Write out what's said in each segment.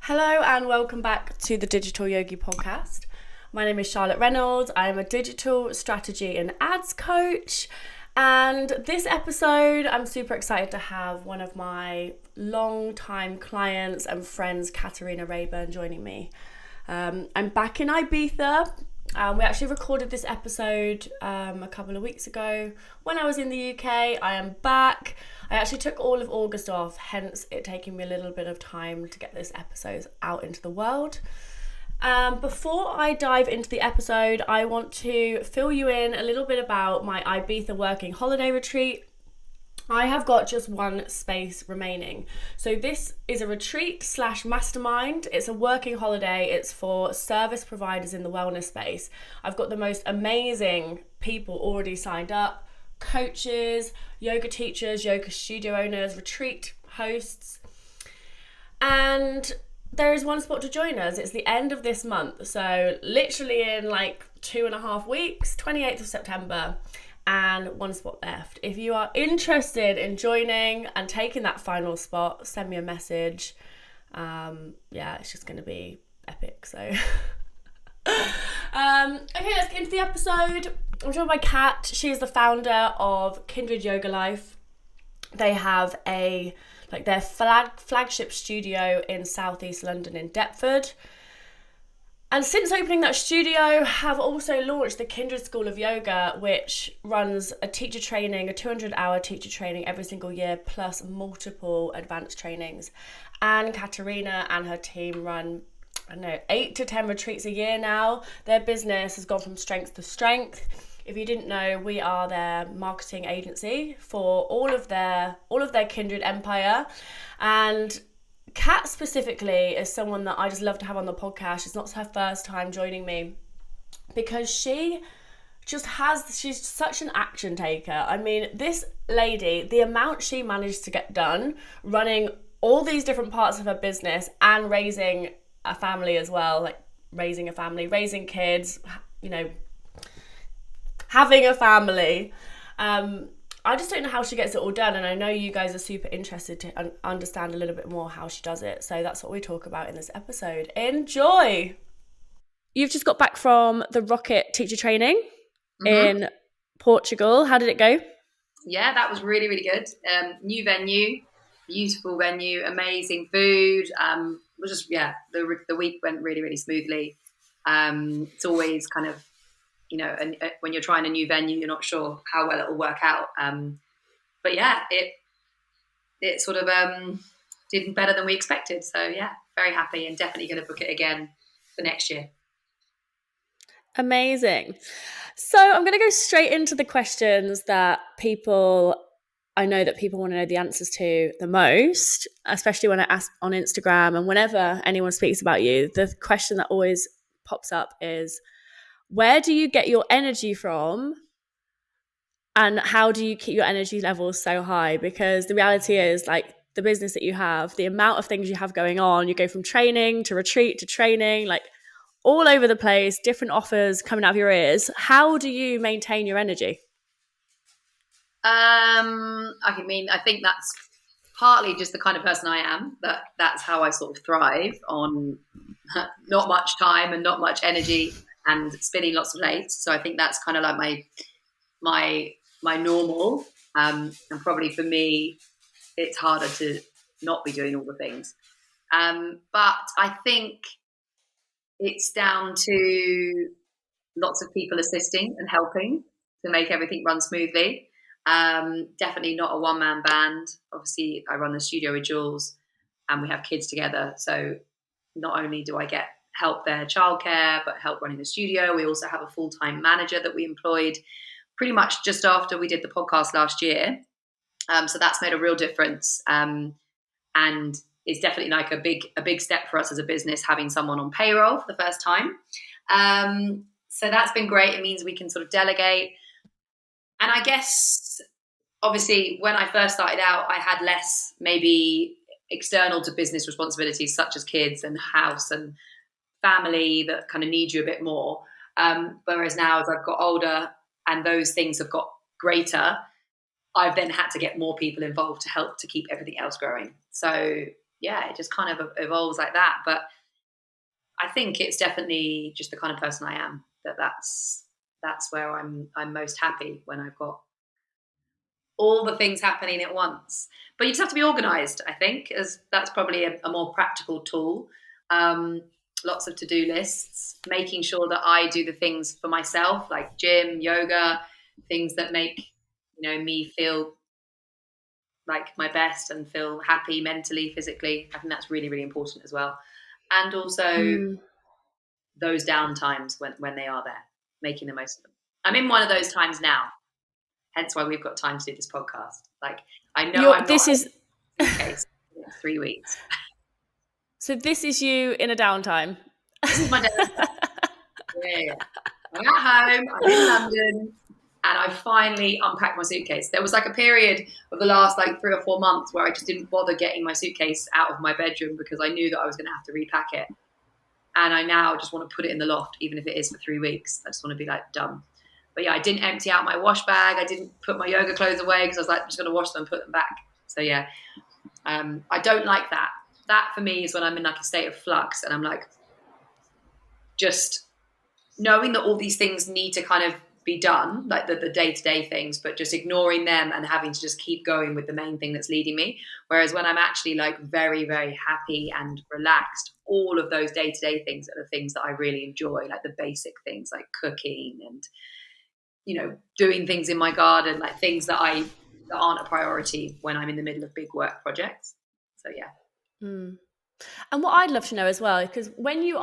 Hello and welcome back to the Digital Yogi podcast. My name is Charlotte Reynolds. I am a digital strategy and ads coach. And this episode, I'm super excited to have one of my long-time clients and friends, Katarina Rayburn, joining me. I'm back in Ibiza. We actually recorded this episode a couple of weeks ago when I was in the UK. I am back. I actually took all of August off, hence it taking me a little bit of time to get this episode out into the world. Before I dive into the episode, I want to fill you in a little bit about my Ibiza Working Holiday Retreat. I have got just one space remaining. So this is a retreat / mastermind. It's a working holiday. It's for service providers in the wellness space. I've got the most amazing people already signed up. Coaches, yoga teachers, yoga studio owners, retreat hosts. And there is one spot to join us. It's the end of this month. So literally in like 2.5 weeks, 28th of September. And one spot left. If you are interested in joining and taking that final spot, send me a message. It's just going to be epic. So, okay, let's get into the episode. I'm joined by Kat. She is the founder of Kindred Yoga Life. They have their flagship studio in southeast London in Deptford. And since opening that studio, have also launched the Kindred School of Yoga, which runs a 200-hour teacher training every single year, plus multiple advanced trainings. And Katarina and her team run, 8 to 10 retreats a year now. Their business has gone from strength to strength. If you didn't know, we are their marketing agency for all of their Kindred empire. And Kat specifically is someone that I just love to have on the podcast. It's not her first time joining me because she's such an action taker. I mean, this lady, the amount she managed to get done running all these different parts of her business and raising a family as well, like raising kids, having a family. I just don't know how she gets it all done, and I know you guys are super interested to understand a little bit more how she does it, so that's what we talk about in this episode. Enjoy! You've just got back from the Rocket teacher training in Portugal. How did it go? Yeah, that was really, really good. New venue, beautiful venue, amazing food. The week went really, really smoothly. It's always kind of, and when you're trying a new venue, you're not sure how well it will work out. But yeah, it sort of did better than we expected. So yeah, very happy and definitely going to book it again for next year. Amazing. So I'm going to go straight into the questions that I know that people want to know the answers to the most, especially when I ask on Instagram and whenever anyone speaks about you. The question that always pops up is, where do you get your energy from and how do you keep your energy levels so high? Because the reality is, like, the business that you have, the amount of things you have going on, you go from training to retreat to training, like all over the place, different offers coming out of your ears. How do you maintain your energy? I think that's partly just the kind of person I am, that's how I sort of thrive on not much time and not much energy and spinning lots of plates. So I think that's kind of like my normal. And probably for me, it's harder to not be doing all the things. But I think it's down to lots of people assisting and helping to make everything run smoothly. Definitely not a one-man band. Obviously, I run the studio with Jules and we have kids together. So not only do I get help their childcare, but help running the studio. We also have a full-time manager that we employed pretty much just after we did the podcast last year. So that's made a real difference. And it's definitely like a big step for us as a business, having someone on payroll for the first time. So that's been great. It means we can sort of delegate. And I guess, obviously, when I first started out, I had less maybe external to business responsibilities, such as kids and house and family that kind of need you a bit more. Whereas now, as I've got older and those things have got greater, I've then had to get more people involved to help to keep everything else growing. So yeah, it just kind of evolves like that. But I think it's definitely just the kind of person I am, that's where I'm most happy, when I've got all the things happening at once. But you just have to be organized, I think, as that's probably a more practical tool. Lots of to-do lists, making sure that I do the things for myself, like gym, yoga, things that make, me feel like my best and feel happy mentally, physically. I think that's really, really important as well. And also those down times when they are there, making the most of them. I'm in one of those times now, hence why we've got time to do this podcast. Like, I know I'm not in suitcase in 3 weeks. So this is you in a downtime. This is my downtime. Yeah. I'm at home, I'm in London, and I finally unpacked my suitcase. There was like a period of the last like 3 or 4 months where I just didn't bother getting my suitcase out of my bedroom because I knew that I was going to have to repack it. And I now just want to put it in the loft, even if it is for 3 weeks. I just want to be like done. But yeah, I didn't empty out my wash bag. I didn't put my yoga clothes away because I was like, I'm just going to wash them and put them back. So yeah, I don't like that. That for me is when I'm in like a state of flux and I'm like, just knowing that all these things need to kind of be done, like the day-to-day things, but just ignoring them and having to just keep going with the main thing that's leading me. Whereas when I'm actually like very, very happy and relaxed, all of those day-to-day things are the things that I really enjoy, like the basic things like cooking and, doing things in my garden, like things that aren't a priority when I'm in the middle of big work projects. So yeah. And what I'd love to know as well, because when you're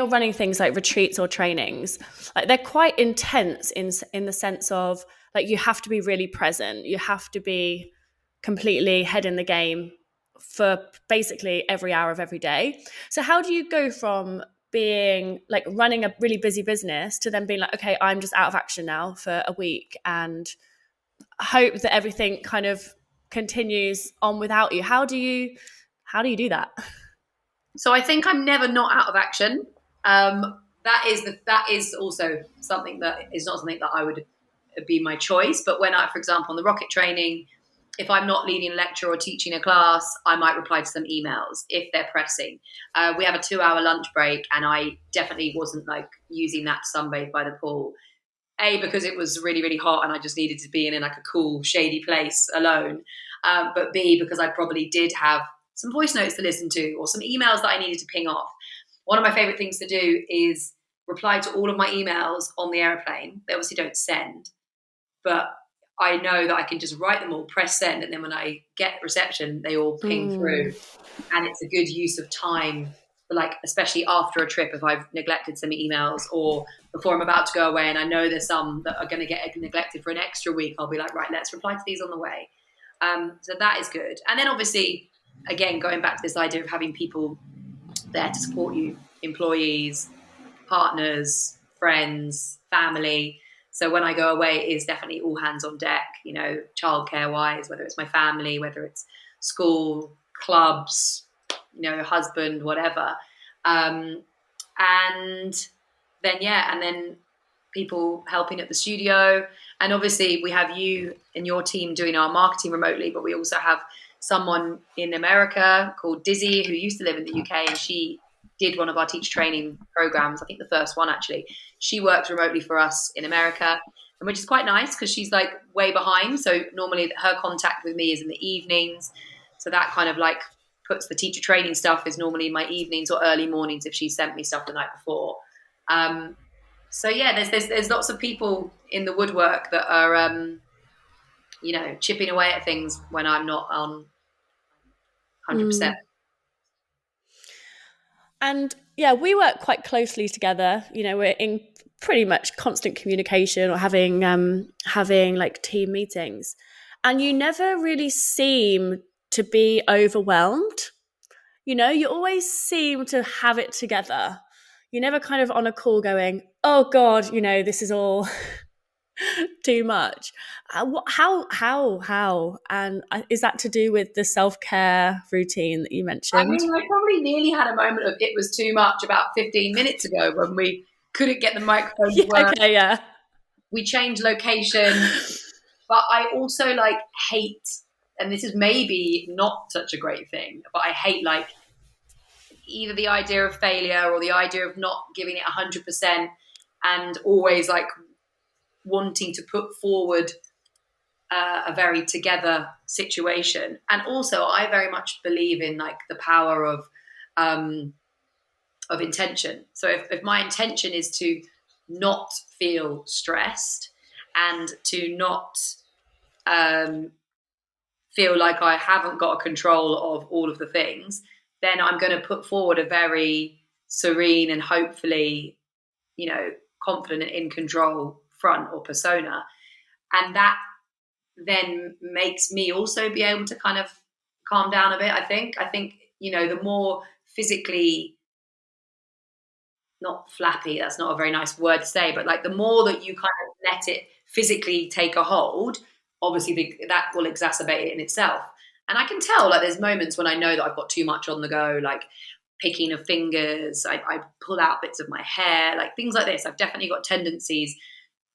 running things like retreats or trainings, like they're quite intense in the sense of like you have to be really present, you have to be completely head in the game for basically every hour of every day. So how do you go from being like running a really busy business to then being like, okay, I'm just out of action now for a week and hope that everything kind of continues on without you? How do you do that? So I think I'm never not out of action. That is also something that is not something that I would be my choice. But when for example, on the rocket training, if I'm not leading a lecture or teaching a class, I might reply to some emails if they're pressing. We have a 2-hour lunch break, and I definitely wasn't like using that to sunbathe by the pool. A, because it was really, really hot and I just needed to be in like a cool, shady place alone. But B, because I probably did have some voice notes to listen to or some emails that I needed to ping off. One of my favorite things to do is reply to all of my emails on the airplane. They obviously don't send, but I know that I can just write them all, press send, and then when I get reception, they all ping through. And it's a good use of time, for like, especially after a trip, if I've neglected some emails or before I'm about to go away and I know there's some that are going to get neglected for an extra week, I'll be like, right, let's reply to these on the way. So that is good. And then obviously, again, going back to this idea of having people there to support you, employees, partners, friends, family. So when I go away, it is definitely all hands on deck, childcare wise, whether it's my family, whether it's school, clubs, husband, whatever. And then people helping at the studio. And obviously we have you and your team doing our marketing remotely, but we also have someone in America called Dizzy who used to live in the UK, and she did one of our teacher training programs. I think the first one, actually. She works remotely for us in America, and which is quite nice because she's like way behind. So normally her contact with me is in the evenings. So that kind of like puts the teacher training stuff is normally in my evenings or early mornings if she sent me stuff the night before. So yeah, there's lots of people in the woodwork that are, chipping away at things when I'm not on 100%. And yeah, we work quite closely together. We're in pretty much constant communication or having like team meetings. And you never really seem to be overwhelmed. You always seem to have it together. You're never kind of on a call going, oh God, this is all too much. How? And is that to do with the self-care routine that you mentioned? I mean, I probably nearly had a moment of it was too much about 15 minutes ago when we couldn't get the microphone to work. Okay, yeah. We changed location, but I also hate and this is maybe not such a great thing, but I hate like either the idea of failure or the idea of not giving it 100% and always like wanting to put forward a very together situation. And also I very much believe in like the power of intention. So if my intention is to not feel stressed and to not feel like I haven't got a control of all of the things, then I'm going to put forward a very serene and hopefully, confident and in control front or persona. And that then makes me also be able to kind of calm down a bit. I think, the more physically, not flappy, that's not a very nice word to say, but like the more that you kind of let it physically take a hold, obviously that will exacerbate it in itself. And I can tell like there's moments when I know that I've got too much on the go, like picking of fingers, I pull out bits of my hair, like things like this. I've definitely got tendencies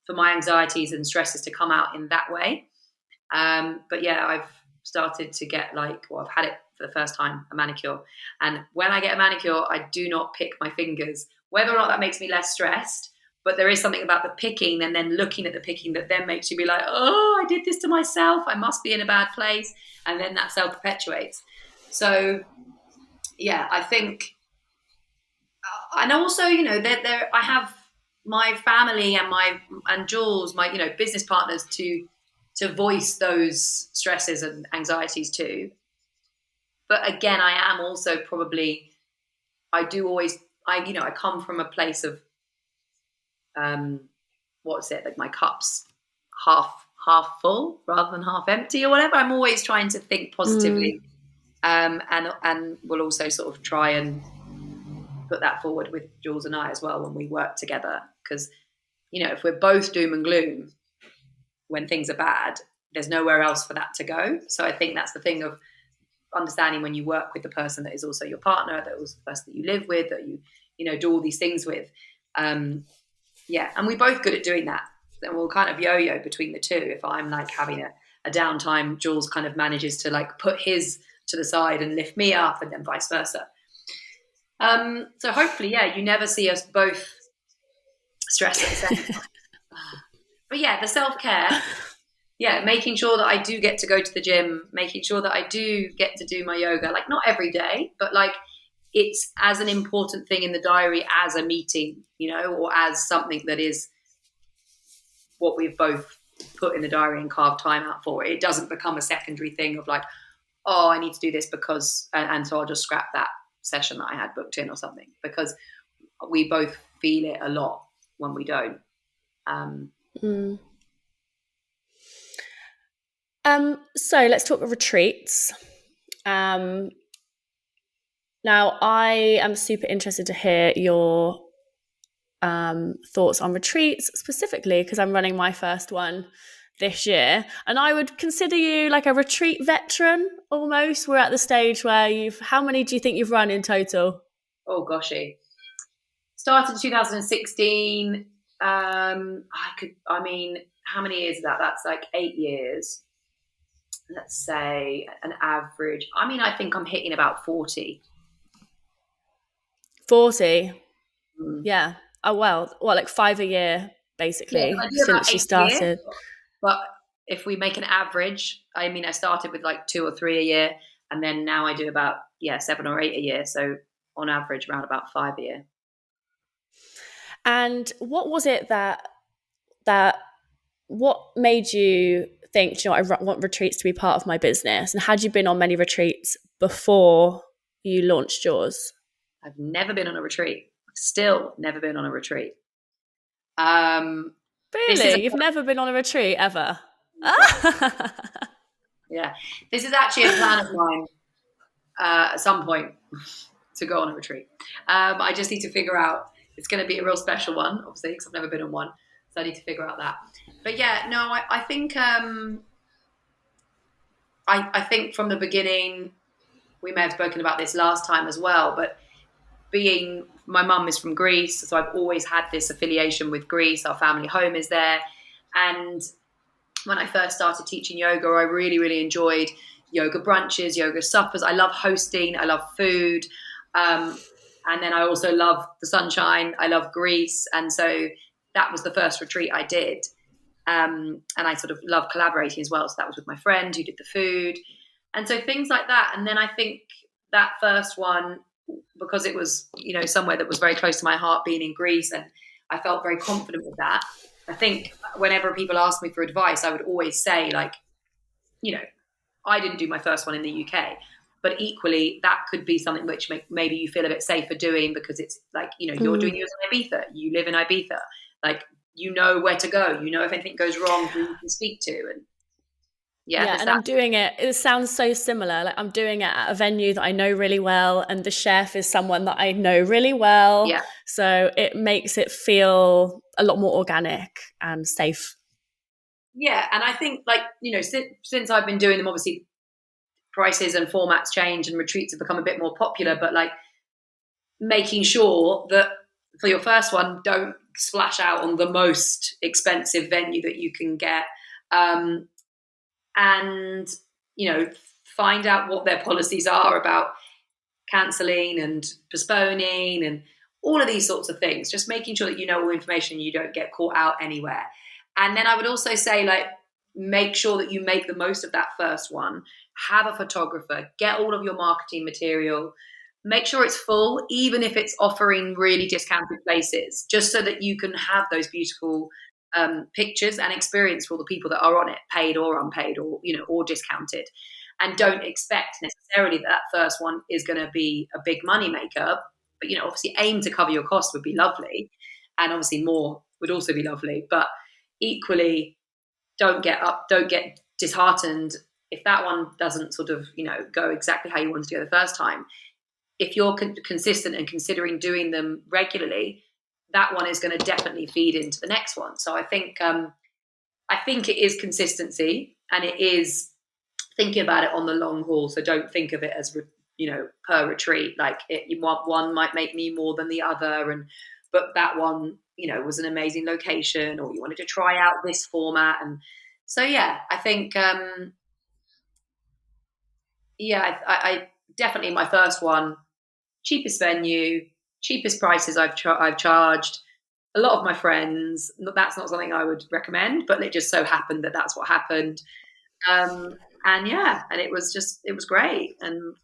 for my anxieties and stresses to come out in that way. But yeah, I've started to get I've had it for the first time, a manicure. And when I get a manicure, I do not pick my fingers, whether or not that makes me less stressed. But there is something about the picking and then looking at the picking that then makes you be like, oh, I did this to myself. I must be in a bad place. And then that self-perpetuates. So, yeah, I think, and also, I have my family and Jules, my, business partners to voice those stresses and anxieties too. But again, I am also probably, I come from a place of, like my cup's half full rather than half empty or whatever. I'm always trying to think positively, and we'll also sort of try and put that forward with Jules and I as well when we work together. Because if we're both doom and gloom when things are bad, there's nowhere else for that to go. So I think that's the thing of understanding when you work with the person that is also your partner, that was the person that you live with, that you do all these things with. And we're both good at doing that. Then we'll kind of yo-yo between the two. If I'm like having a downtime, Jules kind of manages to like put his to the side and lift me up, and then vice versa. So hopefully, you never see us both stressed at the same time. But the self-care, making sure that I do get to go to the gym, making sure that I do get to do my yoga, like not every day, but like it's as an important thing in the diary as a meeting, or as something that is what we've both put in the diary and carved time out for. It doesn't become a secondary thing of like, oh, I need to do this because, and so I'll just scrap that session that I had booked in or something, because we both feel it a lot when we don't. So let's talk retreats. Now I am super interested to hear your thoughts on retreats specifically, because I'm running my first one this year, and I would consider you like a retreat veteran almost. We're at the stage where how many do you think you've run in total? Oh goshy, started in 2016. How many years is that? That's like 8 years. Let's say an average. I think I'm hitting about 40. 40? Yeah. Oh, well, like 5 a year, basically, since you started. But if we make an average, I started with like 2 or 3 a year, and then now I do about 7 or 8 a year. So on average, around about 5 a year. And what was it that what made you think, I want retreats to be part of my business? And had you been on many retreats before you launched yours? I've never been on a retreat. Still never been on a retreat. Really? You've never been on a retreat ever? Yeah. This is actually a plan of mine at some point to go on a retreat. I just need to figure out, it's going to be a real special one, obviously, because I've never been on one. So I need to figure out that. But I think I think from the beginning, we may have spoken about this last time as well, but my mum is from Greece, so I've always had this affiliation with Greece. Our family home is there. And when I first started teaching yoga, I really, really enjoyed yoga brunches, yoga suppers. I love hosting. I love food. And then I also love the sunshine. I love Greece. And so that was the first retreat I did. And I sort of love collaborating as well. So that was with my friend who did the food. And so things like that. And then I think that first one, because it was, somewhere that was very close to my heart, being in Greece, and I felt very confident with that. I think whenever people ask me for advice, I would always say, like, I didn't do my first one in the UK, but equally that could be something which maybe you feel a bit safer doing, because it's like, you're doing yours in Ibiza, you live in Ibiza, like, where to go, if anything goes wrong, who you can speak to. And and I'm doing it sounds so similar, like I'm doing it at a venue that I know really well, and the chef is someone that I know really well, so it makes it feel a lot more organic and safe. And I think, like, since I've been doing them, obviously prices and formats change and retreats have become a bit more popular, but like making sure that for your first one, don't splash out on the most expensive venue that you can get. And, find out what their policies are about cancelling and postponing and all of these sorts of things. Just making sure that you know all information, you don't get caught out anywhere. And then I would also say, like, make sure that you make the most of that first one. Have a photographer, get all of your marketing material, make sure it's full, even if it's offering really discounted places, just so that you can have those beautiful pictures and experience for all the people that are on it, paid or unpaid, or or discounted. And don't expect necessarily that first one is going to be a big money maker, but obviously aim to cover your costs would be lovely, and obviously more would also be lovely. But equally, don't get disheartened if that one doesn't sort of go exactly how you wanted to go the first time. If you're consistent and considering doing them regularly, that one is going to definitely feed into the next one. So I think it is consistency, and it is thinking about it on the long haul. So don't think of it as per retreat. Like, one might make me more than the other, but that one was an amazing location, or you wanted to try out this format. And so I think I definitely, my first one, cheapest venue, cheapest prices I've charged. A lot of my friends, that's not something I would recommend, but it just so happened that that's what happened. And it was great. And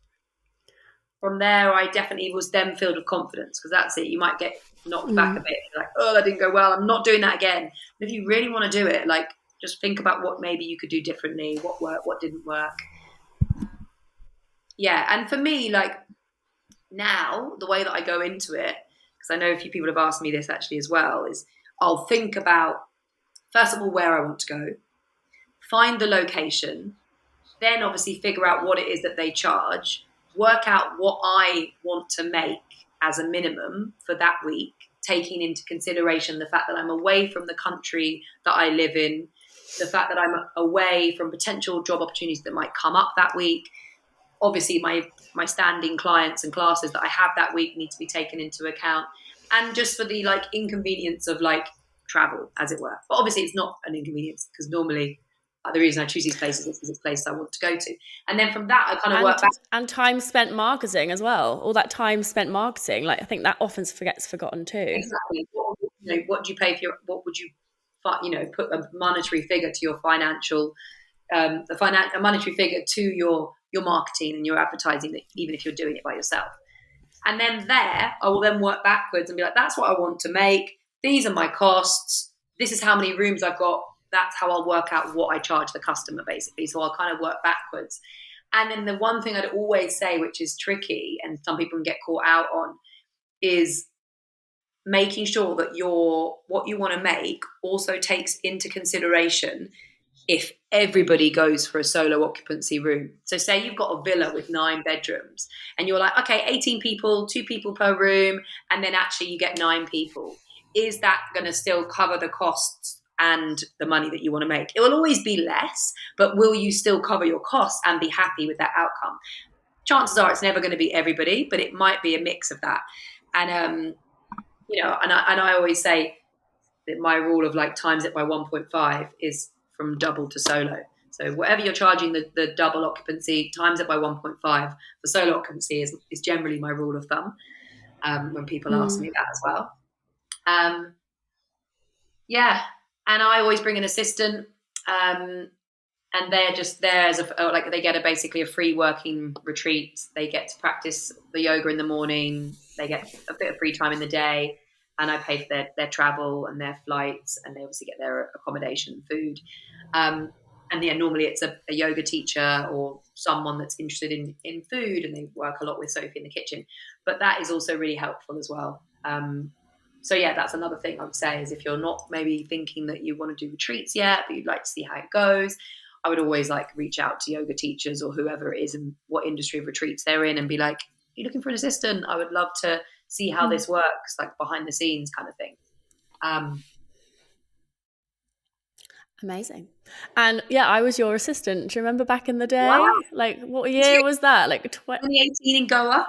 from there, I definitely was then filled with confidence, because that's it. You might get knocked back a bit, like, oh, that didn't go well, I'm not doing that again. But if you really want to do it, like, just think about what maybe you could do differently, what worked, what didn't work. And for me, like, now the way that I go into it, because I know a few people have asked me this actually as well, is I'll think about, first of all, where I want to go, find the location, then obviously figure out what it is that they charge, work out what I want to make as a minimum for that week, taking into consideration the fact that I'm away from the country that I live in, the fact that I'm away from potential job opportunities that might come up that week. Obviously, my standing clients and classes that I have that week need to be taken into account, and just for the, like, inconvenience of, like, travel, as it were. But obviously, it's not an inconvenience, because normally the reason I choose these places is because it's places I want to go to. And then from that, I kind of work back. And time spent marketing as well. All that time spent marketing, like, I think that often gets forgotten too. Exactly. What do you pay for what would you, put a monetary figure to your financial, a monetary figure to your marketing and your advertising, even if you're doing it by yourself. And then there, I will then work backwards and be like, that's what I want to make. These are my costs. This is how many rooms I've got. That's how I'll work out what I charge the customer, basically. So I'll kind of work backwards. And then the one thing I'd always say, which is tricky and some people can get caught out on, is making sure that what you want to make also takes into consideration if everybody goes for a solo occupancy room. So say you've got a villa with 9 bedrooms and you're like, okay, 18 people, 2 people per room, and then actually you get 9 people. Is that going to still cover the costs and the money that you want to make? It will always be less, but will you still cover your costs and be happy with that outcome? Chances are it's never going to be everybody, but it might be a mix of that. And, I always say that my rule of, like, times it by 1.5 is from double to solo. So whatever you're charging the double occupancy, times it by 1.5 for solo occupancy is generally my rule of thumb when people ask me that as well. Yeah, and I always bring an assistant, and they're just there as like they get basically a free working retreat. They get to practice the yoga in the morning. They get a bit of free time in the day, and I pay for their travel and their flights, and they obviously get their accommodation and food. And yeah, normally it's a yoga teacher or someone that's interested in food, and they work a lot with Sophie in the kitchen. But that is also really helpful as well. So yeah, that's another thing I would say is if you're not maybe thinking that you want to do retreats yet, but you'd like to see how it goes, I would always like reach out to yoga teachers or whoever it is and what industry of retreats they're in and be like, you're looking for an assistant? I would love to see how this works, like behind the scenes kind of thing. Amazing. And yeah, I was your assistant. Do you remember back in the day? Wow. Like what year was that? Like 2018 in Goa.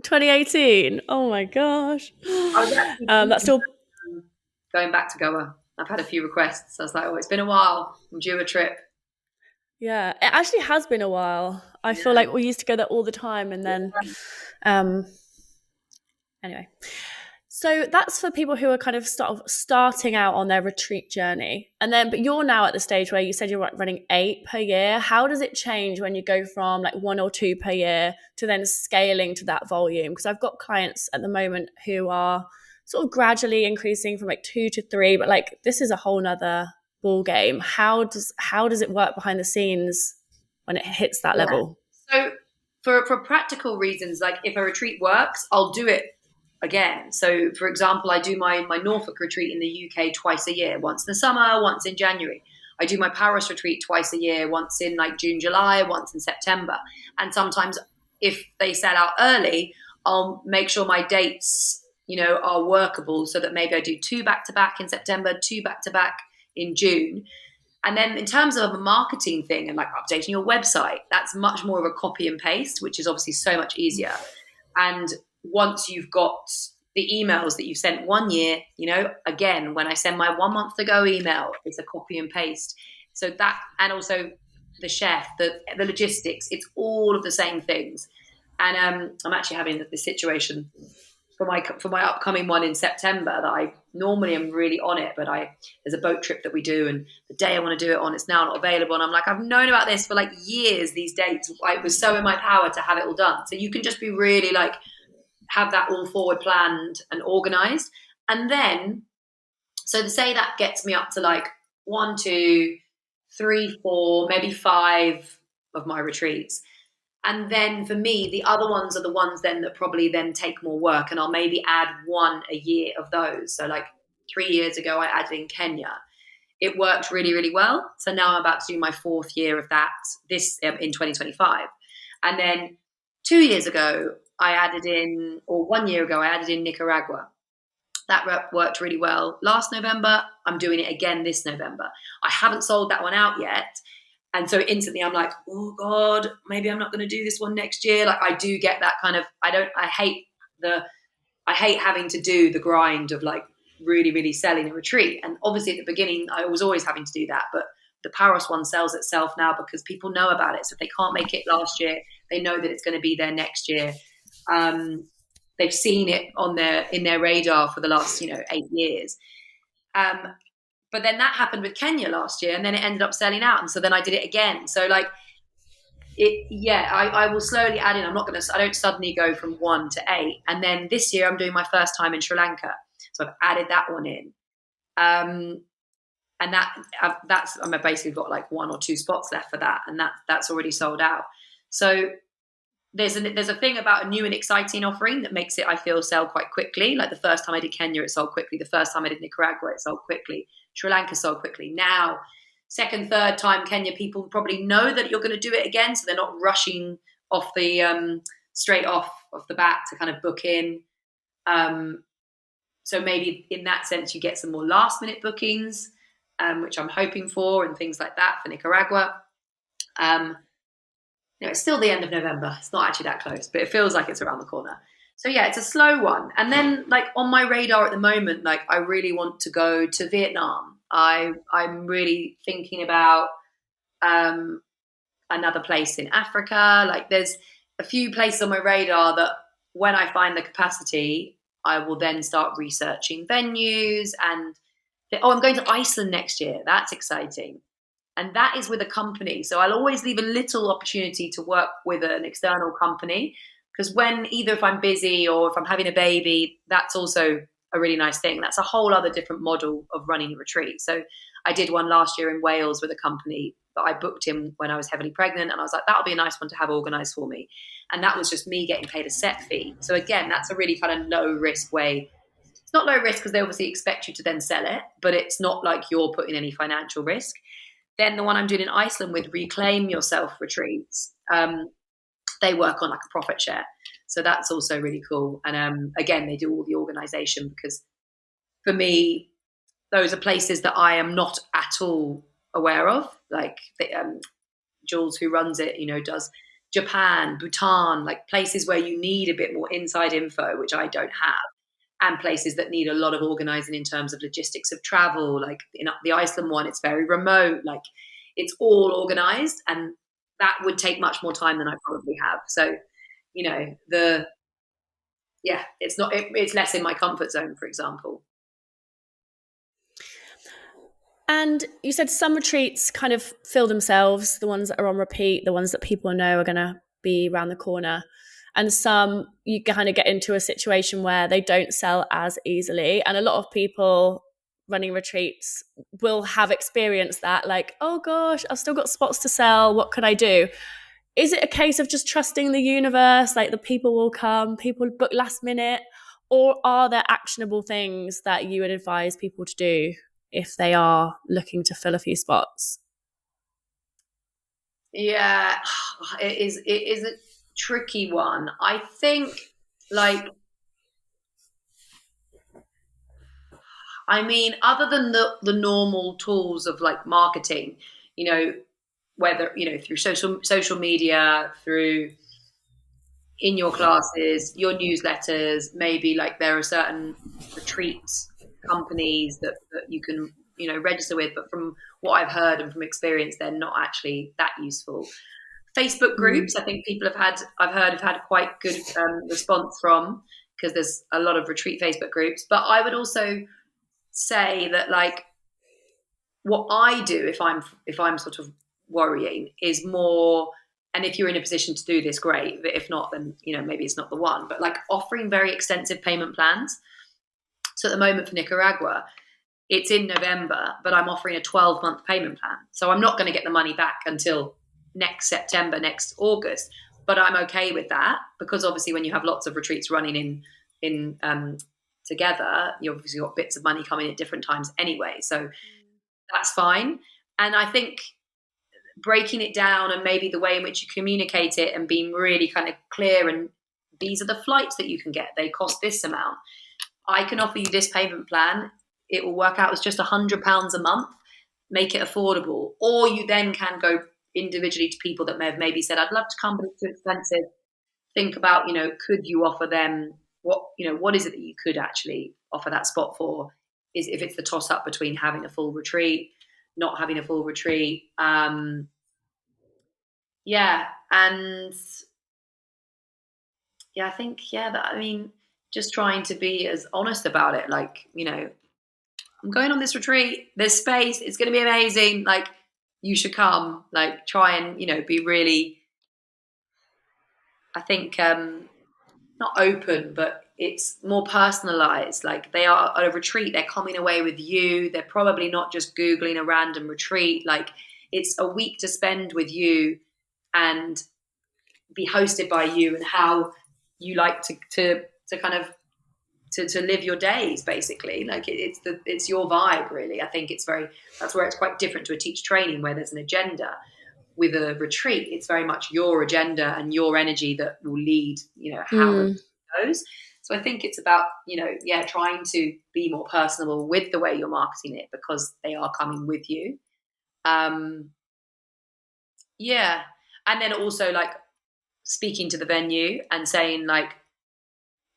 2018. Oh my gosh. That's still going back to Goa. I've had a few requests. I was like, oh, it's been a while. I'm due a trip. Yeah, it actually has been a while. I feel like we used to go there all the time, and then anyway. So that's for people who are kind of starting out on their retreat journey. And then, but you're now at the stage where you said you're running 8 per year. How does it change when you go from like 1 or 2 per year to then scaling to that volume? Because I've got clients at the moment who are sort of gradually increasing from like 2 to 3, but like this is a whole nother ball game. How does it work behind the scenes when it hits that level? So for practical reasons, like if a retreat works, I'll do it again. So for example, I do my Norfolk retreat in the UK twice a year, once in the summer, once in January. I do my Paris retreat twice a year, once in like June, July, once in September. And sometimes if they sell out early, I'll make sure my dates, are workable so that maybe I do 2 back-to-back in September, 2 back-to-back in June. And then in terms of a marketing thing and like updating your website, that's much more of a copy and paste, which is obviously so much easier. And once you've got the emails that you've sent one year, again, when I send my 1 month ago email, it's a copy and paste. So that, and also the chef, the logistics, it's all of the same things. And I'm actually having this situation for my upcoming one in September that I normally am really on it, but there's a boat trip that we do, and the day I want to do it on, it's now not available. And I'm like, I've known about this for like years, these dates. It was so in my power to have it all done. So you can just be really like, have that all forward planned and organized. And then, so to say that gets me up to like 1, 2, 3, 4, maybe 5 of my retreats. And then for me, the other ones are the ones then that probably then take more work, and I'll maybe add 1 a year of those. So like 3 years ago, I added in Kenya. It worked really, really well. So now I'm about to do my 4th year of that in 2025. And then 2 years ago, I added in, or 1 year ago, I added in Nicaragua. That worked really well last November. I'm doing it again this November. I haven't sold that one out yet. And so instantly I'm like, oh God, maybe I'm not going to do this one next year. Like I do get that kind of, I hate having to do the grind of like really, really selling a retreat. And obviously at the beginning, I was always having to do that. But the Paris one sells itself now because people know about it. So if they can't make it last year, they know that it's going to be there next year. They've seen it in their radar for the last, 8 years. But then that happened with Kenya last year, and then it ended up selling out. And so then I did it again. So like I will slowly add in. I don't suddenly go from 1 to 8. And then this year I'm doing my first time in Sri Lanka. So I've added that one in. And I've basically got like 1 or 2 spots left for that. And that's already sold out. So there's a thing about a new and exciting offering that makes it, I feel, sell quite quickly. Like the first time I did Kenya, it sold quickly. The first time I did Nicaragua, it sold quickly. Sri Lanka sold quickly. Now, 2nd, 3rd time Kenya, people probably know that you're going to do it again, so they're not rushing off the straight off the bat to kind of book in. So maybe in that sense, you get some more last minute bookings, which I'm hoping for, and things like that for Nicaragua. It's still the end of November. It's not actually that close, but it feels like it's around the corner. So yeah, it's a slow one. And then like on my radar at the moment, like I really want to go to Vietnam. I'm really thinking about another place in Africa. Like there's a few places on my radar that when I find the capacity, I will then start researching venues. And I'm going to Iceland next year. That's exciting. And that is with a company. So I'll always leave a little opportunity to work with an external company, because when either if I'm busy or if I'm having a baby, that's also a really nice thing. That's a whole other different model of running a retreat. So I did one last year in Wales with a company that I booked in when I was heavily pregnant. And I was like, that'll be a nice one to have organized for me. And that was just me getting paid a set fee. So again, that's a really kind of low risk way. It's not low risk because they obviously expect you to then sell it, but it's not like you're putting any financial risk. Then the one I'm doing in Iceland with Reclaim Yourself retreats, they work on like a profit share. So that's also really cool. And again, they do all the organization, because for me, those are places that I am not at all aware of. Like Jules, who runs it, does Japan, Bhutan, like places where you need a bit more inside info, which I don't have, and places that need a lot of organizing in terms of logistics of travel. Like in the Iceland one, it's very remote, like it's all organized, and that would take much more time than I probably have. So, it's less in my comfort zone, for example. And you said some retreats kind of fill themselves, the ones that are on repeat, the ones that people know are going to be around the corner. And some you kind of get into a situation where they don't sell as easily. And a lot of people running retreats will have experienced that, like, oh gosh, I've still got spots to sell. What could I do? Is it a case of just trusting the universe? Like the people will come, people book last minute, or are there actionable things that you would advise people to do if they are looking to fill a few spots? Yeah, it is a tricky one. I think, other than the normal tools of like marketing, whether, through social media, through in your classes, your newsletters, maybe like there are certain retreat companies that you can, register with. But from what I've heard and from experience, they're not actually that useful. Facebook groups, I think I've heard have had quite good response from, because there's a lot of retreat Facebook groups. But I would also say that like what I do if I'm sort of worrying is more, and if you're in a position to do this, great. But if not, then maybe it's not the one. But like offering very extensive payment plans. So at the moment for Nicaragua, it's in November, but I'm offering a 12-month payment plan. So I'm not going to get the money back until next September, next August. But I'm okay with that, because obviously when you have lots of retreats running in together, you obviously got bits of money coming at different times anyway. So that's fine. And I think breaking it down, and maybe the way in which you communicate it, and being really kind of clear, and these are the flights that you can get, they cost this amount. I can offer you this payment plan. It will work out as just £100 a month. Make it affordable. Or you then can go individually to people that may have maybe said, I'd love to come, but it's too expensive. Think about, could you offer them what is it that you could actually offer that spot for? Is if it's the toss up between having a full retreat, not having a full retreat. And I think, just trying to be as honest about it. Like, I'm going on this retreat, there's space, it's going to be amazing. Like, you should come, like try and, be really, I think, not open, but it's more personalized. Like they are at a retreat, they're coming away with you. They're probably not just Googling a random retreat. Like it's a week to spend with you and be hosted by you, and how you like to kind of to live your days, basically. Like it's your vibe, really. I think that's where it's quite different to a teacher training where there's an agenda. With a retreat, it's very much your agenda and your energy that will lead, how it goes. So I think it's about, trying to be more personable with the way you're marketing it, because they are coming with you. And then also like speaking to the venue and saying like,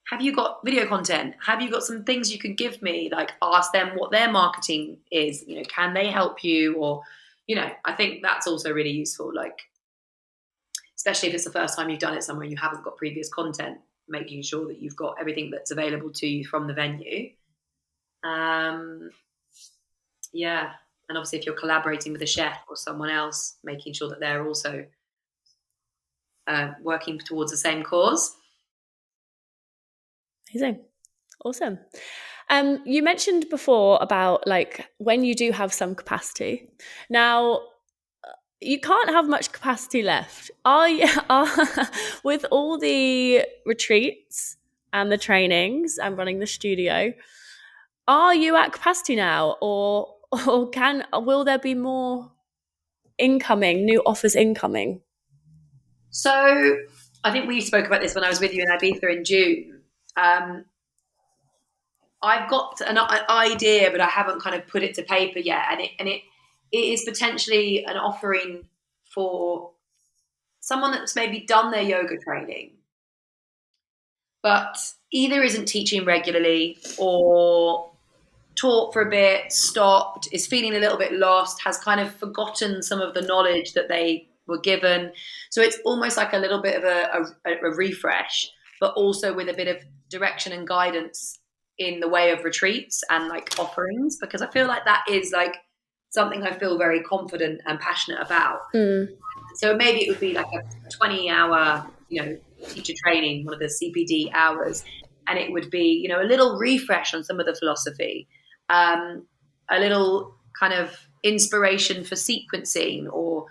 have you got video content? Have you got some things you can give me? Like ask them what their marketing is. Can they help you? Or, I think that's also really useful, like, especially if it's the first time you've done it somewhere and you haven't got previous content, making sure that you've got everything that's available to you from the venue. Yeah. And obviously if you're collaborating with a chef or someone else, making sure that they're also working towards the same cause. Amazing. Awesome. You mentioned before about like when you do have some capacity. Now, you can't have much capacity left. With all the retreats and the trainings and running the studio, are you at capacity now, or will there be more incoming, new offers incoming? So I think we spoke about this when I was with you in Ibiza in June. I've got an idea, but I haven't kind of put it to paper yet, and it is potentially an offering for someone that's maybe done their yoga training, but either isn't teaching regularly or taught for a bit, stopped, is feeling a little bit lost, has kind of forgotten some of the knowledge that they were given. So it's almost like a little bit of a refresh, but also with a bit of direction and guidance in the way of retreats and like offerings, because I feel like that is like something I feel very confident and passionate about. So maybe it would be like a 20-hour, teacher training, one of the CPD hours, and it would be, a little refresh on some of the philosophy, a little kind of inspiration for sequencing, or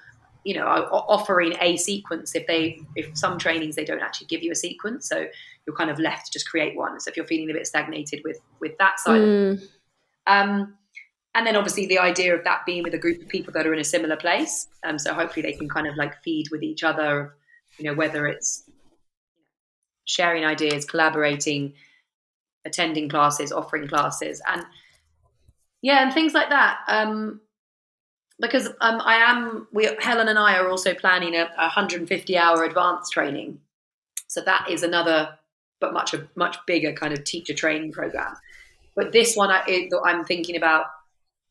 offering a sequence if some trainings they don't actually give you a sequence, so you're kind of left to just create one. So if you're feeling a bit stagnated with that side, and then obviously the idea of that being with a group of people that are in a similar place, so hopefully they can kind of like feed with each other, whether it's sharing ideas, collaborating, attending classes, offering classes, and things like that. Because Helen and I are also planning a 150-hour advanced training. So that is another, but much bigger kind of teacher training program. But this one I'm thinking about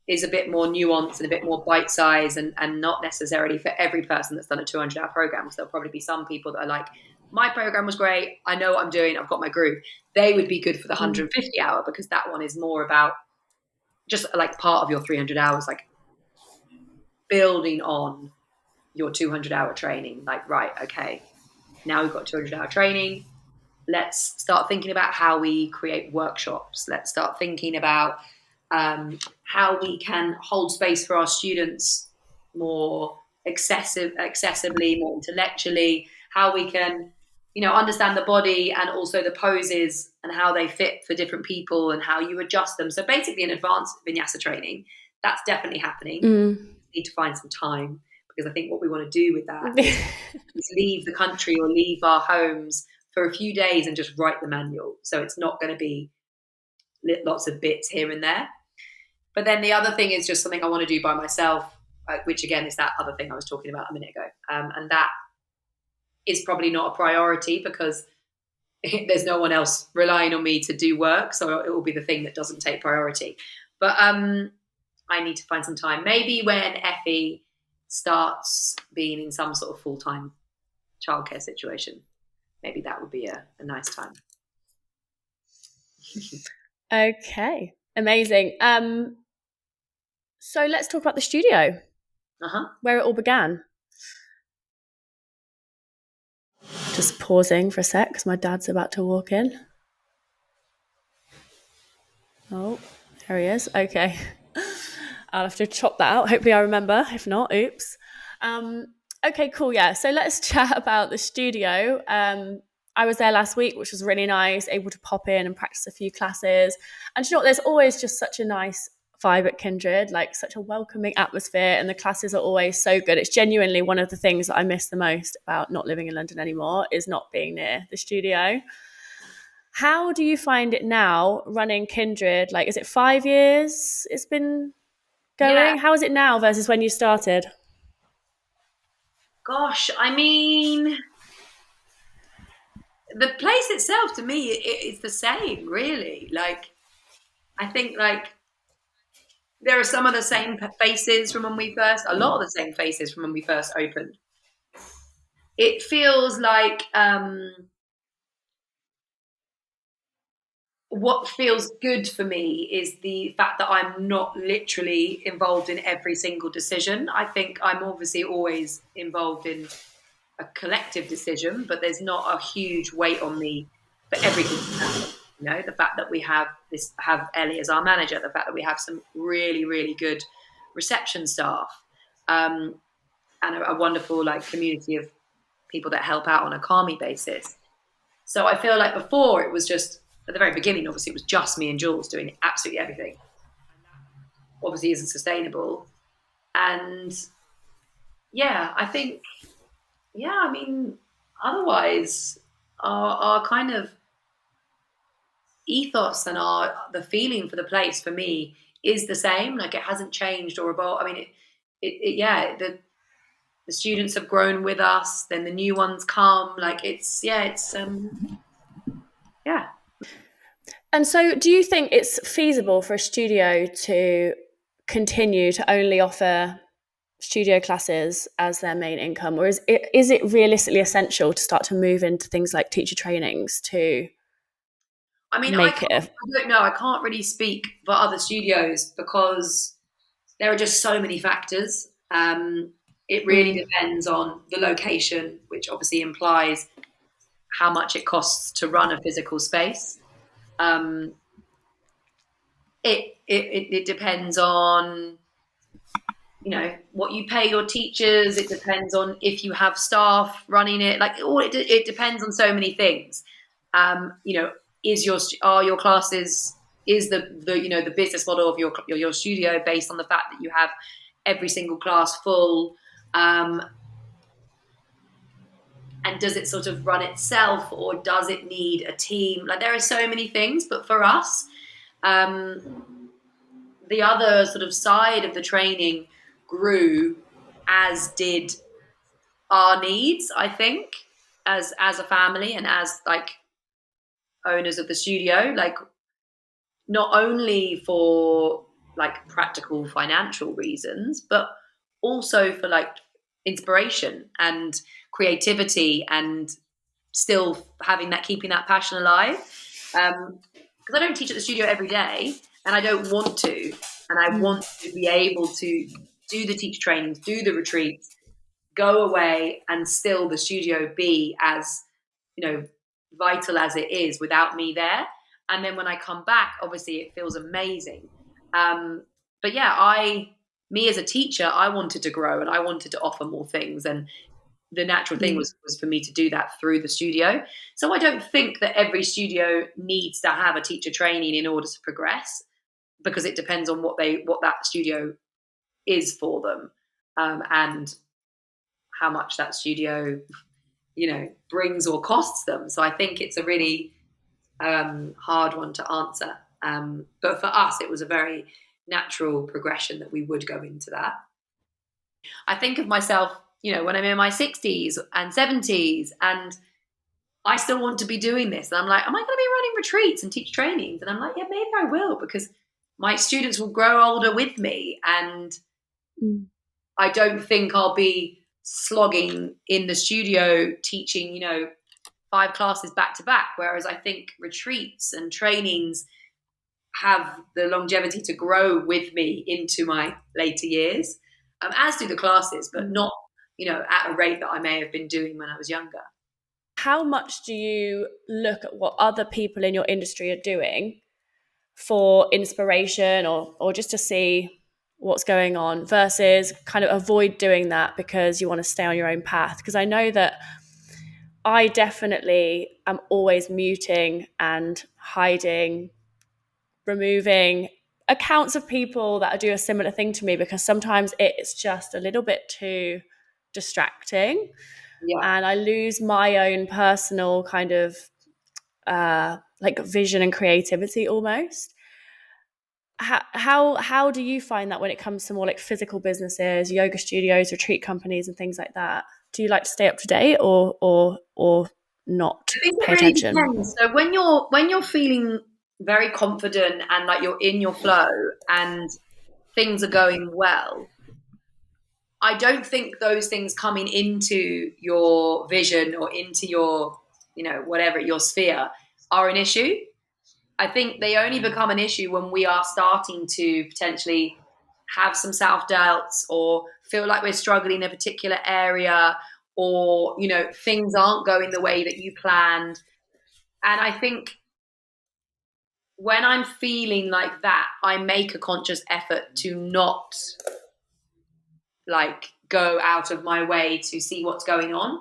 is a bit more nuanced and a bit more bite-sized, and not necessarily for every person that's done a 200-hour program. So there'll probably be some people that are like, my program was great, I know what I'm doing, I've got my groove. They would be good for the 150-hour, because that one is more about just like part of your 300 hours, like building on your 200-hour training. Like, right, okay, now we've got 200-hour training. Let's start thinking about how we create workshops. Let's start thinking about how we can hold space for our students more accessibly, more intellectually, how we can, understand the body and also the poses and how they fit for different people and how you adjust them. So basically an advanced vinyasa training, that's definitely happening. We need to find some time, because I think what we want to do with that is leave the country or leave our homes for a few days and just write the manual. So it's not going to be lots of bits here and there. But then the other thing is just something I want to do by myself, which again is that other thing I was talking about a minute ago. And that is probably not a priority, because there's no one else relying on me to do work. So it will be the thing that doesn't take priority. But I need to find some time. Maybe when Effie starts being in some sort of full-time childcare situation, maybe that would be a nice time. Okay, amazing. So let's talk about the studio, where it all began. Just pausing for a sec because my dad's about to walk in. Oh, there he is. Okay. I'll have to chop that out. Hopefully I remember. If not, oops. Okay, cool. Yeah. So let's chat about the studio. I was there last week, which was really nice, able to pop in and practice a few classes. And you know what? There's always just such a nice vibe at Kindred, like such a welcoming atmosphere, and the classes are always so good. It's genuinely one of the things that I miss the most about not living in London anymore, is not being near the studio. How do you find it now running Kindred? Like, is it 5 years it's been going? Yeah. How is it now versus when you started? Gosh, I mean, the place itself, to me, it's the same, really. Like, I think, like, There are some of the same faces from when we first, a lot of the same faces from when we first opened. It feels like what feels good for me is the fact that I'm not literally involved in every single decision. I think I'm obviously always involved in a collective decision, but there's not a huge weight on me for everything. You know, the fact that we have Ellie as our manager, the fact that we have some really, really good reception staff, and a wonderful like community of people that help out on a Kami basis. So I feel like before it was just at the very beginning, obviously it was just me and Jules doing absolutely everything. Obviously isn't sustainable. And yeah, I think I mean otherwise our kind of ethos and the feeling for the place for me is the same. Like it hasn't changed or evolved. I mean the students have grown with us, then the new ones come. Like it's yeah. And so, do you think it's feasible for a studio to continue to only offer studio classes as their main income, or is it realistically essential to start to move into things like teacher trainings to I mean, make it? I don't know. I can't really speak for other studios because there are just so many factors. It really depends on the location, which obviously implies how much it costs to run a physical space. Um, it depends on what you pay your teachers. It depends on if you have staff running it. Like it depends on so many things. You know, are your classes, is the business model of your studio based on the fact that you have every single class full, and does it sort of run itself, or does it need a team? Like there are so many things, but for us, the other sort of side of the training grew, as did our needs, I think, as a family and as like owners of the studio. Like not only for like practical financial reasons, but also for like inspiration and creativity and still having that, keeping that passion alive. Because I don't teach at the studio every day, and I don't want to, and I want to be able to do the teacher trainings, do the retreats, go away, and still the studio be as vital as it is without me there. And then when I come back, obviously it feels amazing. But yeah, me as a teacher, I wanted to grow and I wanted to offer more things, and the natural thing was for me to do that through the studio. So I don't think that every studio needs to have a teacher training in order to progress, because it depends on what that studio is for them, and how much that studio brings or costs them. So I think it's a really hard one to answer. But for us, it was a very natural progression that we would go into that. I think of myself, when I'm in my 60s and 70s, and I still want to be doing this. And I'm like, am I going to be running retreats and teach trainings? And I'm like, yeah, maybe I will, because my students will grow older with me. And I don't think I'll be slogging in the studio teaching, 5 classes back to back. Whereas I think retreats and trainings have the longevity to grow with me into my later years, as do the classes, but not, at a rate that I may have been doing when I was younger. How much do you look at what other people in your industry are doing for inspiration, or just to see what's going on, versus kind of avoid doing that because you want to stay on your own path? Because I know that I definitely am always muting and hiding, removing accounts of people that do a similar thing to me, because sometimes it's just a little bit too distracting. Yeah. And I lose my own personal kind of like vision and creativity almost. How do you find that when it comes to more like physical businesses, yoga studios, retreat companies, and things like that? Do you like to stay up to date, or not I think it pay really attention? depends. So when you're feeling very confident and like you're in your flow, and things are going well, I don't think those things coming into your vision or into your, whatever, your sphere are an issue. I think they only become an issue when we are starting to potentially have some self-doubts or feel like we're struggling in a particular area, or, things aren't going the way that you planned. And I think when I'm feeling like that, I make a conscious effort to not go out of my way to see what's going on.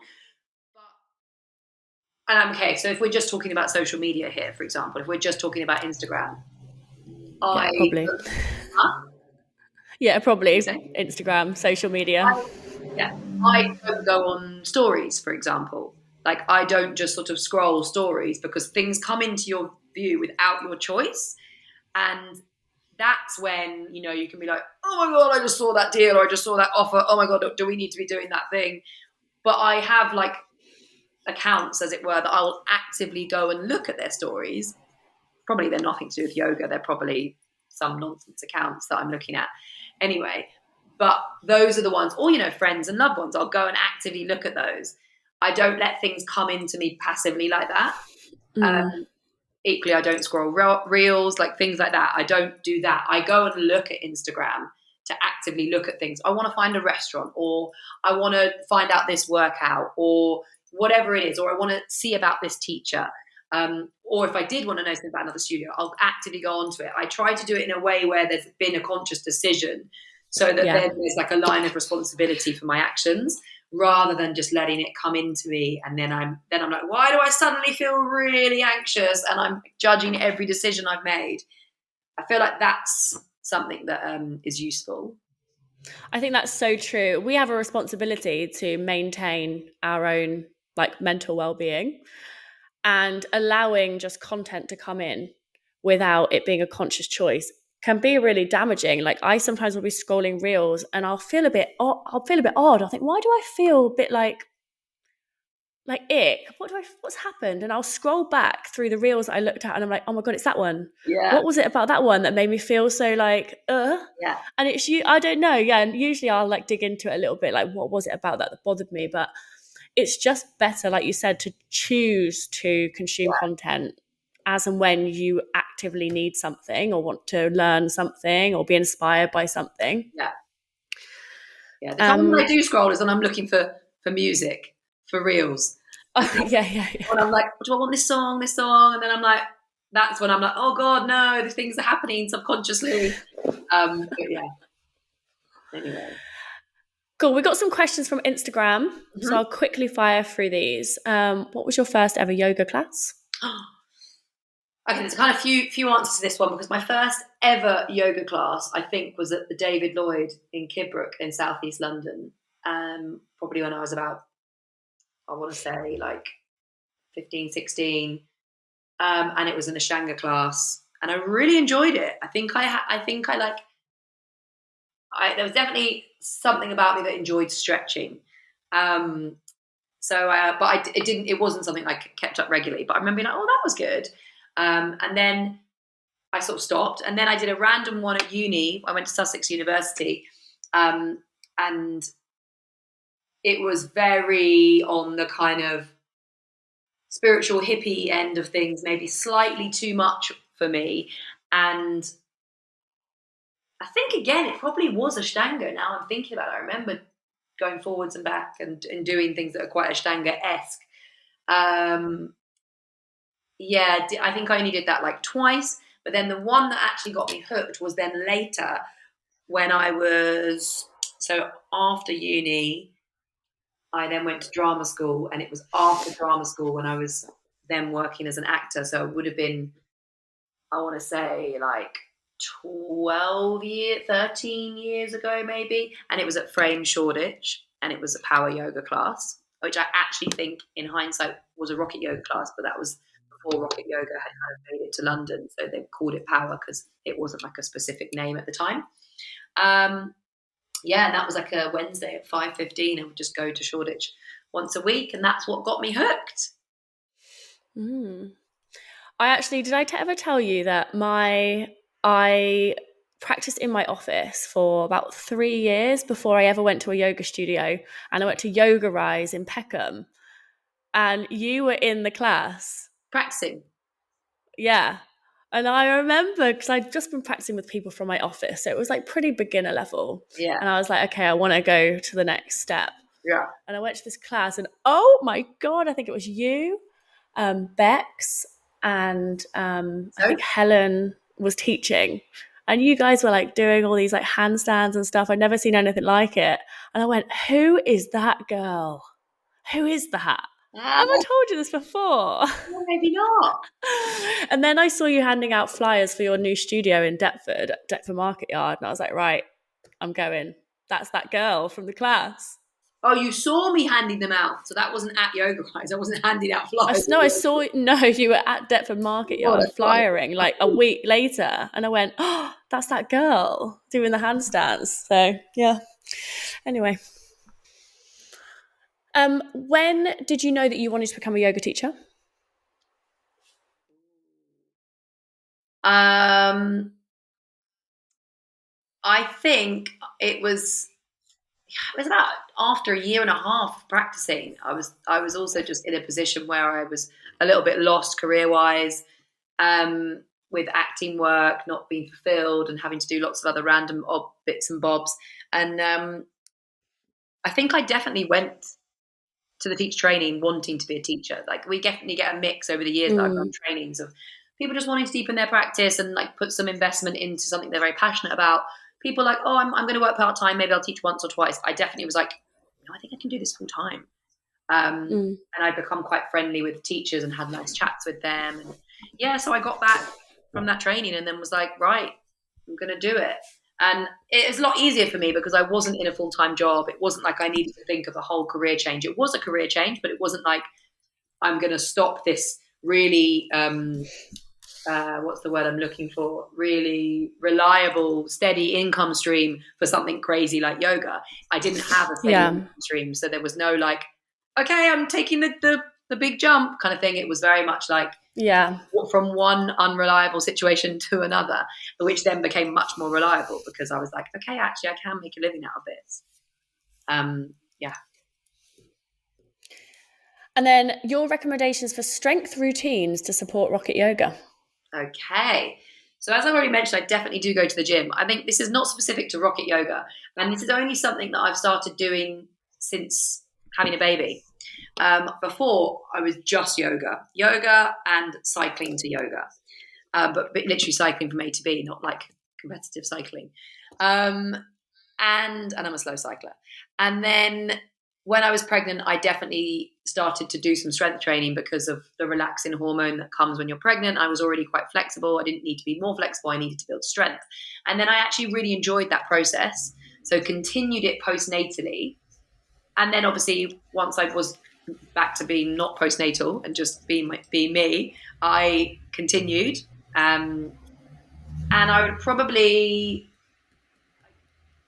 And I'm okay. So if we're just talking about social media here, for example, if we're just talking about Instagram, Yeah, probably. Huh? Yeah, probably Instagram, social media. I don't go on stories, for example. Like, I don't just sort of scroll stories, because things come into your view without your choice. And that's when, you can be like, oh my God, I just saw that deal, or I just saw that offer. Oh my God, do we need to be doing that thing? But I have accounts, as it were, that I will actively go and look at their stories. Probably they're nothing to do with yoga. They're probably some nonsense accounts that I'm looking at. Anyway, but those are the ones, or, friends and loved ones. I'll go and actively look at those. I don't let things come into me passively like that. Equally, I don't scroll reels, things like that. I don't do that. I go and look at Instagram to actively look at things. I want to find a restaurant, or I want to find out this workout, or whatever it is, or I want to see about this teacher. Or if I did want to know something about another studio, I'll actively go onto it. I try to do it in a way where there's been a conscious decision, so that there's a line of responsibility for my actions, rather than just letting it come into me. And then I'm like, why do I suddenly feel really anxious? And I'm judging every decision I've made. I feel like that's something that is useful. I think that's so true. We have a responsibility to maintain our own mental well-being, and allowing just content to come in without it being a conscious choice can be really damaging. I sometimes will be scrolling reels and I'll feel a bit odd. I'll think, why do I feel a bit like ick? What's happened? And I'll scroll back through the reels that I looked at and I'm like, oh my God, it's that one. Yeah. What was it about that one that made me feel so Yeah. And it's you, I don't know. Yeah. And usually I'll dig into it a little bit. What was it about that bothered me? But it's just better, like you said, to choose to consume content as and when you actively need something, or want to learn something, or be inspired by something. Yeah. Yeah. The time when I do scroll is when I'm looking for music, for reels. Yeah. When I'm like, do I want this song? And then I'm like, that's when I'm like, oh God, no, the things are happening subconsciously. But yeah. Anyway. Cool. We got some questions from Instagram, so I'll quickly fire through these. What was your first ever yoga class? Okay, there's kind of few answers to this one, because my first ever yoga class, I think, was at the David Lloyd in Kidbrooke in southeast London. Probably when I was about, I want to say 15, 16. And it was an Ashtanga class, and I really enjoyed it. There was definitely something about me that enjoyed stretching. It wasn't something I kept up regularly, but I remember being like, oh, that was good. And then I sort of stopped, and then I did a random one at uni. I went to Sussex University, and it was very on the kind of spiritual hippie end of things, maybe slightly too much for me. And I think, again, it probably was Ashtanga. Now I'm thinking about it. I remember going forwards and back and doing things that are quite Ashtanga-esque. I think I only did that twice. But then the one that actually got me hooked was then later, when I was, so after uni, I then went to drama school, and it was after drama school when I was then working as an actor. So it would have been, I want to say 13 years ago maybe. And it was at Frame Shoreditch, and it was a power yoga class, which I actually think in hindsight was a rocket yoga class, but that was before rocket yoga had kind of made it to London. So they called it power because it wasn't a specific name at the time. And that was a Wednesday at 5:15. I would just go to Shoreditch once a week, and that's what got me hooked. I actually, did I ever tell you that I practiced in my office for about 3 years before I ever went to a yoga studio. And I went to Yoga Rise in Peckham. And you were in the class. Practicing. Yeah. And I remember, because I'd just been practicing with people from my office, so it was like pretty beginner level. Yeah. And I was like, okay, I want to go to the next step. Yeah. And I went to this class, and oh my God, I think it was you, Bex, and I think Helen was teaching. And you guys were like doing all these like handstands and stuff. I'd never seen anything like it. And I went, who is that girl? Who is that? Have I told you this before? Well, maybe not. And then I saw you handing out flyers for your new studio in Deptford Market Yard. And I was like, right, I'm going. That's that girl from the class. Oh, you saw me handing them out. So that wasn't at Yoga Rise. I wasn't handing out flyers. You were at Deptford Market Yard flyering like a week later. And I went, oh, that's that girl doing the handstands. So, yeah. Anyway. When did you know that you wanted to become a yoga teacher? I think it was about after a year and a half of practicing. I was also just in a position where I was a little bit lost career-wise, with acting work not being fulfilled and having to do lots of other random odd bits and bobs. And I think I definitely went to the teacher training wanting to be a teacher. Like, we definitely get a mix over the years that I've done trainings of people just wanting to deepen their practice and like put some investment into something they're very passionate about. People like, oh, I'm going to work part-time. Maybe I'll teach once or twice. I definitely was like, no, I think I can do this full time. And I'd become quite friendly with teachers and had nice chats with them. And yeah, so I got back from that training and then was like, right, I'm going to do it. And it was a lot easier for me because I wasn't in a full-time job. It wasn't like I needed to think of a whole career change. It was a career change, but it wasn't like I'm going to stop this really, what's the word I'm looking for? Really reliable, steady income stream for something crazy like yoga. I didn't have a steady income stream. So there was no like, okay, I'm taking the big jump kind of thing. It was very much like, from one unreliable situation to another, which then became much more reliable because I was like, okay, actually I can make a living out of this. And then your recommendations for strength routines to support Rocket Yoga. Okay. So as I've already mentioned, I definitely do go to the gym. I think this is not specific to Rocket Yoga, and this is only something that I've started doing since having a baby. Before, I was just yoga and cycling to yoga, but literally cycling from A to B, not like competitive cycling. And I'm a slow cycler. And then when I was pregnant, I definitely started to do some strength training because of the relaxin hormone that comes when you're pregnant. I was already quite flexible. I didn't need to be more flexible. I needed to build strength. And then I actually really enjoyed that process. So continued it postnatally. And then obviously once I was back to being not postnatal and just being me, I continued. And I would probably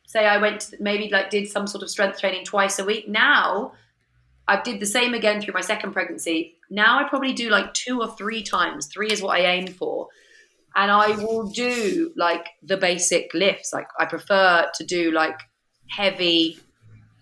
say I went to maybe like did some sort of strength training twice a week. Now I did the same again through my second pregnancy. Now I probably do like 2 or 3 times. 3 is what I aim for. And I will do like the basic lifts. Like I prefer to do like heavy,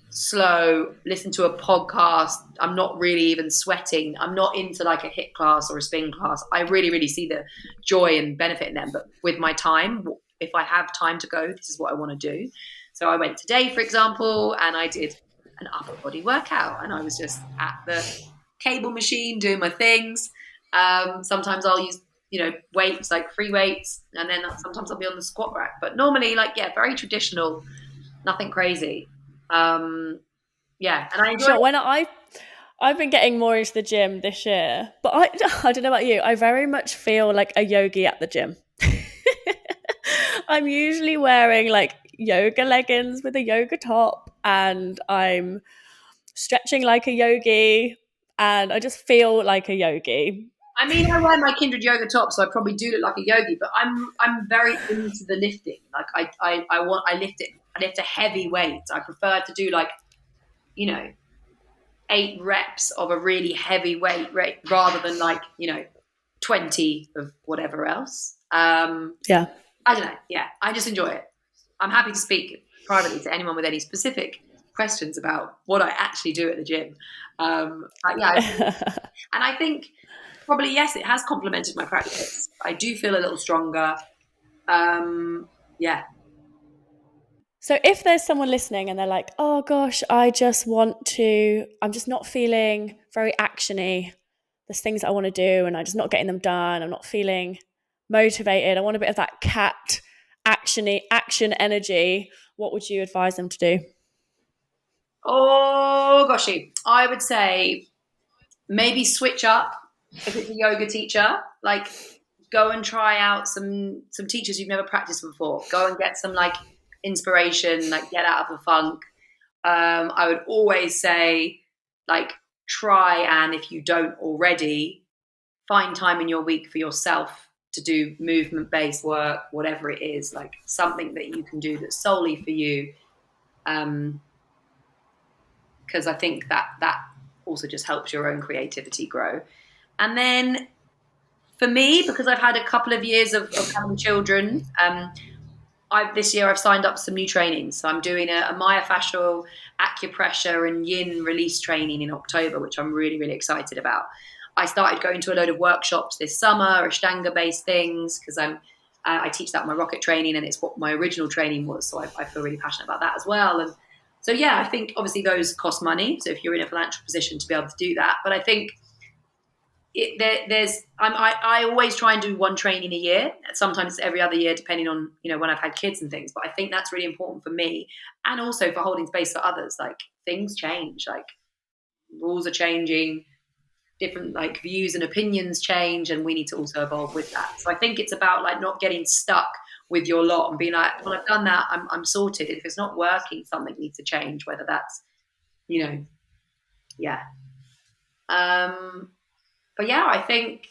slow, listen to a podcast. I'm not really even sweating. I'm not into like a HIIT class or a spin class. I really, really see the joy and benefit in them. But with my time, if I have time to go, this is what I want to do. So I went today, for example, and I did an upper body workout, and I was just at the cable machine doing my things. Sometimes I'll use, weights, like free weights, and then sometimes I'll be on the squat rack. But normally, very traditional, nothing crazy. And I enjoy when I've been getting more into the gym this year, but I don't know about you, I very much feel like a yogi at the gym. I'm usually wearing like yoga leggings with a yoga top, and I'm stretching like a yogi, and I just feel like a yogi. I mean, I wear my Kindred Yoga top, so I probably do look like a yogi, but I'm very into the lifting. Like I lift a heavy weight. I prefer to do 8 reps of a really heavy weight rather than 20 of whatever else. I don't know. Yeah, I just enjoy it. I'm happy to speak privately to anyone with any specific questions about what I actually do at the gym. Yeah, and I think probably yes, it has complemented my practice. I do feel a little stronger. Yeah. So if there's someone listening and they're like, oh gosh, I'm just not feeling very actiony. There's things I want to do and I'm just not getting them done. I'm not feeling motivated. I want a bit of that cat action energy. What would you advise them to do? Oh goshy, I would say maybe switch up if it's a yoga teacher. Like go and try out some teachers you've never practiced before. Go and get some like inspiration, like get out of a funk. I would always say like try, and if you don't already, find time in your week for yourself to do movement based work, whatever it is, like something that you can do that's solely for you. Because I think that also just helps your own creativity grow. And then for me, because I've had a couple of years of having children, this year I've signed up some new training. So I'm doing a myofascial acupressure and yin release training in October, which I'm really, really excited about. I started going to a load of workshops this summer, Ashtanga based things, because I teach that in my rocket training, and it's what my original training was. So I feel really passionate about that as well. And so, yeah, I think obviously those cost money. So if you're in a financial position to be able to do that, but I think I always try and do one training a year. Sometimes it's every other year, depending on when I've had kids and things. But I think that's really important for me, and also for holding space for others. Like things change, like rules are changing, different like views and opinions change, and we need to also evolve with that. So I think it's about like not getting stuck with your lot and being like, well, I've done that, I'm sorted. If it's not working, something needs to change. Whether that's yeah. But yeah, I think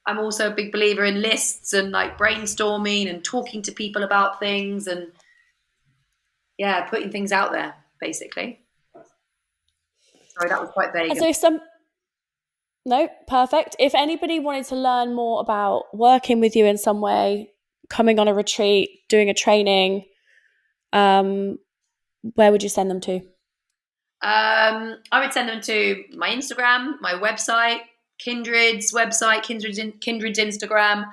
I'm also a big believer in lists and like brainstorming and talking to people about things and yeah, putting things out there, basically. Sorry, that was quite vague. And so no, perfect. If anybody wanted to learn more about working with you in some way, coming on a retreat, doing a training, where would you send them to? I would send them to my Instagram, my website, Kindred's website, Kindred's Instagram,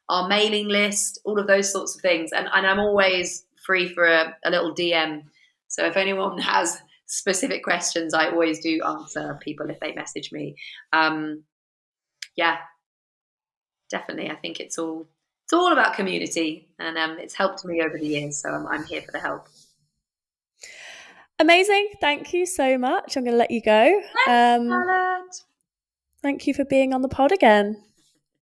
our mailing list, all of those sorts of things. And I'm always free for a little DM. So if anyone has specific questions, I always do answer people if they message me. Yeah, definitely. I think it's all about community, and it's helped me over the years. So I'm here for the help. Amazing. Thank you so much. I'm going to let you go. Thanks, Thank you for being on the pod again.